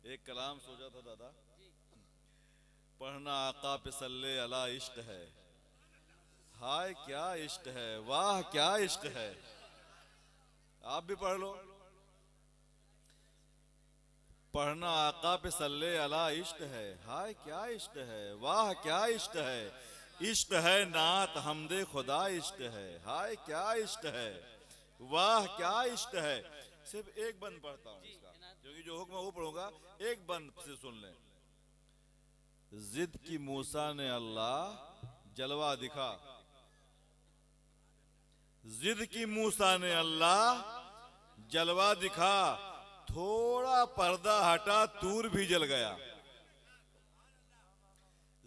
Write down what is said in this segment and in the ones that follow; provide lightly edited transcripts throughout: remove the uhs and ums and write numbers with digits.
एक कलाम सोचा था दादा, पढ़ना आका पे सल्ले अला इश्क है। हाय क्या इश्क है, वाह क्या इश्क है। आप भी पढ़ लो। पढ़ना आका पे सल्ले अला इश्क है। हाय क्या इश्क है, वाह क्या इश्क है। इश्क है नात हमदे खुदा इश्क है। हाय क्या इश्क है, वाह क्या इश्क है। सिर्फ एक बंद पढ़ता हूँ इसका, क्योंकि जो हुक्म वो पढ़ूंगा एक बंद से सुन लें। जिद की मूसा ने अल्लाह जलवा दिखा। जिद की मूसा ने अल्लाह जलवा दिखा। थोड़ा पर्दा हटा तूर भी जल गया।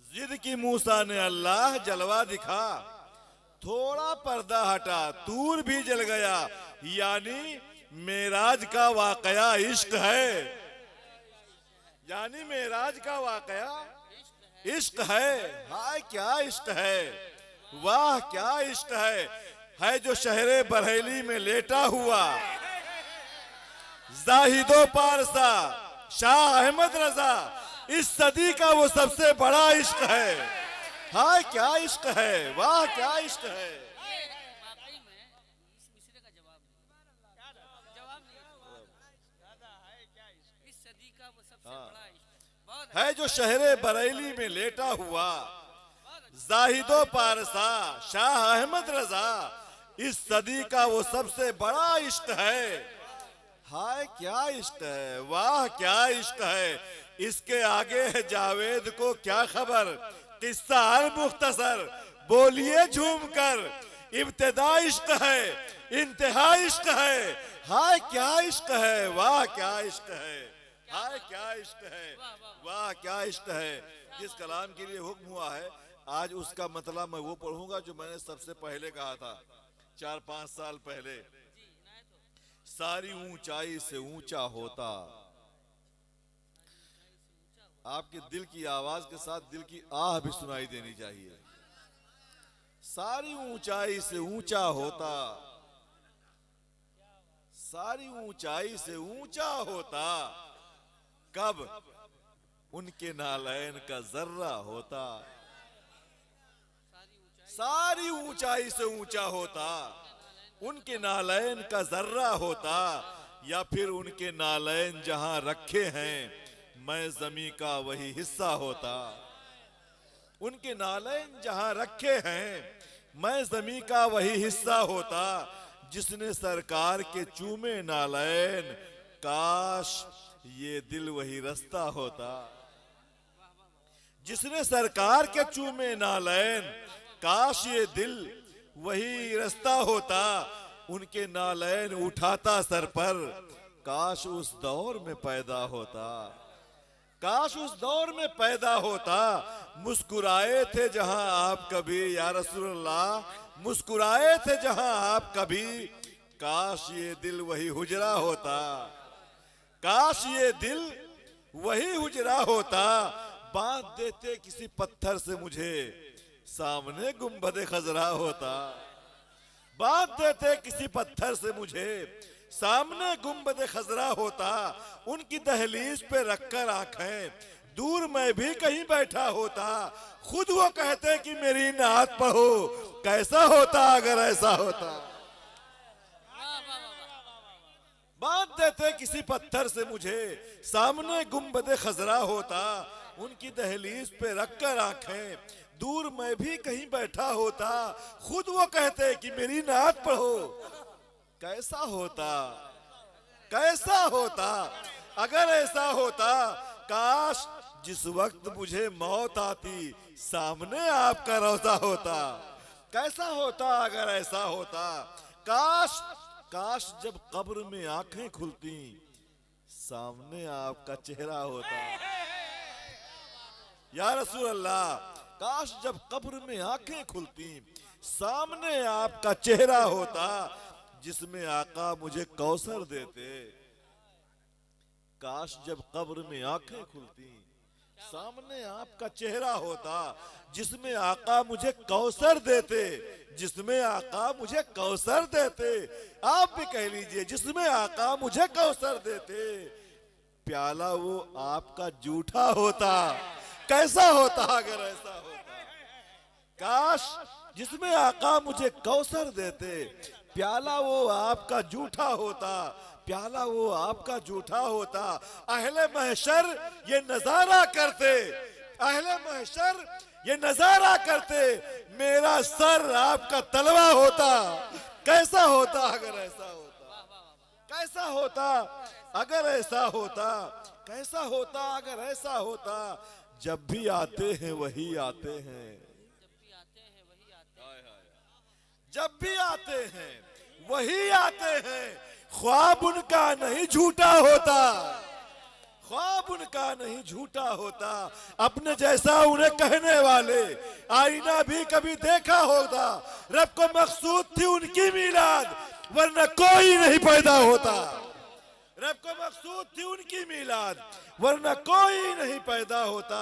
जिद की मूसा ने अल्लाह जलवा दिखा। थोड़ा पर्दा हटा तूर भी जल गया। यानी मेराज का वाकया इश्क है। यानी मेराज का वाकया इश्क है। हाय क्या इश्क है, वाह क्या इश्क है जो शहरे बरेली में लेटा हुआ। जाहिदो पारसा शाह अहमद रजा, इस सदी का वो सबसे बड़ा इश्क है। हाय क्या इश्क है, वाह क्या इश्क है। है जो शहरे बरेली में लेटा हुआ। जाहिदो पारसा शाह अहमद रजा, इस सदी का वो सबसे बड़ा इश्क है। हाय क्या इश्क है, वाह क्या इश्क है। इसके आगे है जावेद को क्या खबर। किस्सा हर मुख्तसर बोलिए झूम कर। इब्तिदा इश्क है, इंतहा इश्क है। हाय क्या इश्क है, वाह क्या इश्क है। हाय क्या इश्क है, वाह क्या इश्क है। जिस कलाम के लिए हुक्म हुआ है आज उसका मतलब मैं वो पढ़ूंगा जो मैंने सबसे पहले कहा था 4-5 साल पहले। सारी ऊंचाई से ऊंचा होता। आपके दिल की आवाज के साथ दिल की आह भी सुनाई देनी चाहिए। सारी ऊंचाई से ऊंचा होता। सारी ऊंचाई से ऊंचा होता। कब उनके नालैन का जर्रा होता। सारी ऊंचाई से ऊंचा होता। उनके नालैन का जर्रा होता। या फिर उनके नालैन जहां रखे हैं मैं जमी का वही हिस्सा होता। उनके नालैन जहां रखे हैं मैं जमी का वही हिस्सा होता। जिसने सरकार के चूमे नालैन काश ये दिल वही रास्ता होता। जिसने सरकार के चूमे नालैन काश ये दिल वही रास्ता होता। उनके नालैन उठाता सर पर काश उस दौर में पैदा होता। काश उस दौर में पैदा होता। मुस्कुराए थे जहां आप कभी या रसूलल्लाह, मुस्कुराए थे जहां आप कभी। काश ये दिल वही हुजरा होता। काश ये दिल वही हुजरा होता। बांध देते किसी पत्थर से मुझे सामने गुंबद खजरा होता। बांध देते किसी पत्थर से मुझे सामने गुंबद खजरा होता। उनकी दहलीज पे रखकर आंखें दूर मैं भी कहीं बैठा होता। खुद वो कहते कि मेरी नात पढ़ो। कैसा होता अगर ऐसा होता। बांध देते किसी पत्थर से मुझे सामने गुंबद खजरा होता। उनकी दहलीज पे रखकर आंखें दूर मैं भी कहीं बैठा होता। खुद वो कहते कि मेरी नात पढ़ो। कैसा होता, कैसा होता अगर ऐसा होता। काश जिस वक्त मुझे मौत आती सामने आपका रोजा होता। कैसा होता अगर ऐसा होता। काश काश जब कब्र में आंखें खुलती सामने आपका चेहरा होता। या रसूल अल्लाह, काश जब कब्र में आंखें खुलती सामने आपका चेहरा होता। जिसमें आका मुझे कौसर देते। काश जब कब्र में आंखें खुलती सामने आपका चेहरा होता। जिसमें आका मुझे कौसर देते। जिसमें आका मुझे कौसर देते। आप भी कह लीजिए जिसमें आका मुझे कौसर देते। प्याला वो आपका जूठा होता। कैसा होता अगर ऐसा होता। काश जिसमें आका मुझे कौसर देते, प्याला वो आपका जूठा होता, प्याला वो आपका जूठा होता। अहले महशर ये नजारा करते, अहले महशर ये नजारा करते, मेरा सर आपका तलवा होता। कैसा होता अगर ऐसा होता, कैसा होता अगर ऐसा होता, कैसा होता अगर ऐसा होता। जब भी आते हैं वही आते हैं, जब भी आते हैं वही आते हैं। ख्वाब उनका नहीं झूठा होता, ख्वाब उनका नहीं झूठा होता। अपने जैसा उन्हें कहने वाले आईना भी कभी देखा होता। रब को मकसूद थी उनकी मीलाद, वरना कोई नहीं पैदा होता। रब को मकसूद थी उनकी मीलाद, वरना कोई नहीं पैदा होता।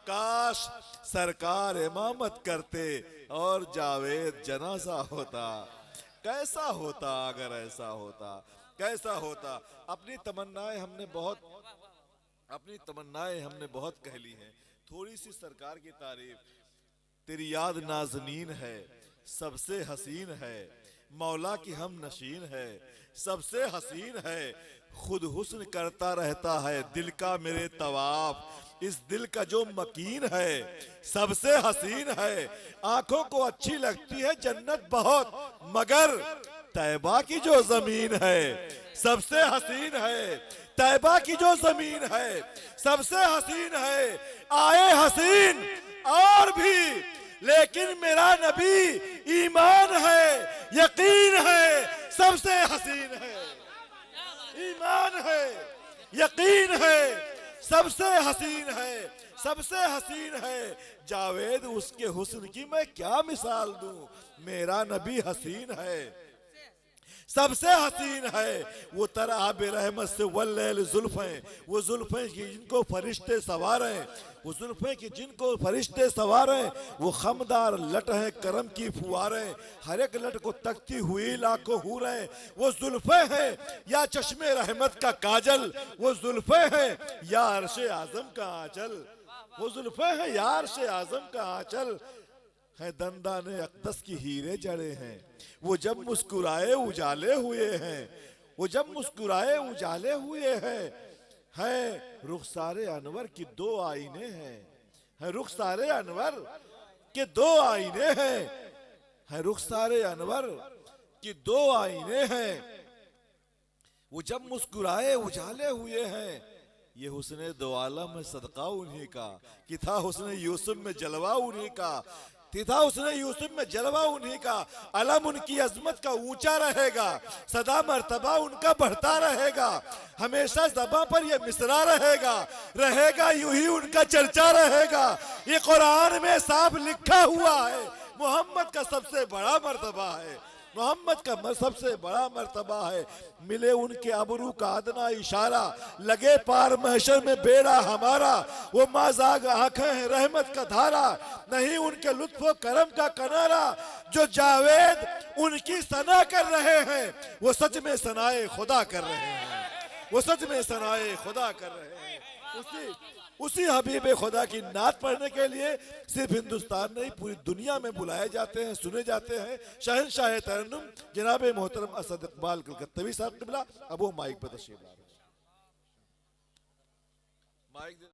काश सरकार इमामत करते और जावेद जनाजा होता। कैसा होता अगर ऐसा होता, कैसा होता। अपनी तमन्नाएं हमने बहुत कह ली हैं। थोड़ी सी सरकार की तारीफ। तेरी याद नाज़नीन है, सबसे हसीन है, मौला की हम नशीन है, सबसे हसीन है। खुद हुस्न करता रहता है दिल का मेरे तवाफ, इस दिल का जो मकीन है सबसे हसीन है। आंखों को अच्छी लगती है जन्नत बहुत, मगर तैबा की जो जमीन है सबसे हसीन है। तैबा की जो जमीन है सबसे हसीन है। आए हसीन और भी, लेकिन मेरा नबी ईमान है, यकीन है, सबसे हसीन है। ईमान है, यकीन है, सबसे हसीन है, सबसे हसीन है। जावेद उसके हुस्न की मैं क्या मिसाल दूं। मेरा नबी हसीन है, सबसे हसीन है। वो तराब रहमत से वल्लैल जुल्फें, वो जुल्फें की जिनको फरिश्ते सवार हैं, वो जुल्फें की जिनको फरिश्ते सवार हैं। वो खमदार लट है करम की फुआरें, हर एक लट को तकती हुई लाखों हूरें। वो जुल्फें हैं या चश्मे रहमत का काजल, वो जुल्फें हैं या अर्शे आजम का आंचल, वो जुल्फें हैं या अर्शे आजम का आंचल है। दंदाने अक़दस की हीरे जड़े हैं, वो जब मुस्कुराए उजाले हुए हैं, वो जब मुस्कुराए उजाले हुए हैं। है रुखसारे अनवर की दो आईने हैं, है रुखसारे अनवर के दो आईने हैं, है रुखसारे अनवर की दो आईने हैं। वो जब मुस्कुराए उजाले हुए हैं। ये हुस्ने दो आलम में सदका उन्हीं का, कि था हुस्ने यूसुफ में जलवा उन्हीं का, था उसने यूसुफ में जलवा उन्हीं का। अलम उनकी अजमत का ऊंचा रहेगा, सदा मर्तबा उनका बढ़ता रहेगा। हमेशा ज़बां पर ये मिसरा रहेगा, रहेगा यूं ही उनका चर्चा रहेगा। ये कुरान में साफ लिखा हुआ है, मोहम्मद का सबसे बड़ा मर्तबा है, मोहम्मद का सबसे बड़ा मर्तबा है। मिले उनके अबरू का अदना इशारा, लगे पार महशर में बेड़ा हमारा। वो माजाग आंखें हैं रहमत का धारा, नहीं उनके लुत्फो करम का किनारा। जो जावेद उनकी सना कर रहे हैं, वो सच में सनाए खुदा कर रहे हैं, वो सच में सनाए खुदा कर रहे हैं। उसी हबीब खुदा की नात पढ़ने के लिए सिर्फ हिंदुस्तान नहीं पूरी दुनिया में बुलाए जाते हैं, सुने जाते हैं। शहंशाह तरन्नुम जनाब मोहतरम असद इकबाल कलकत्तवी साहब क़िबला। अब वो माइक पर तशरीफ ला रहे हैं। माइक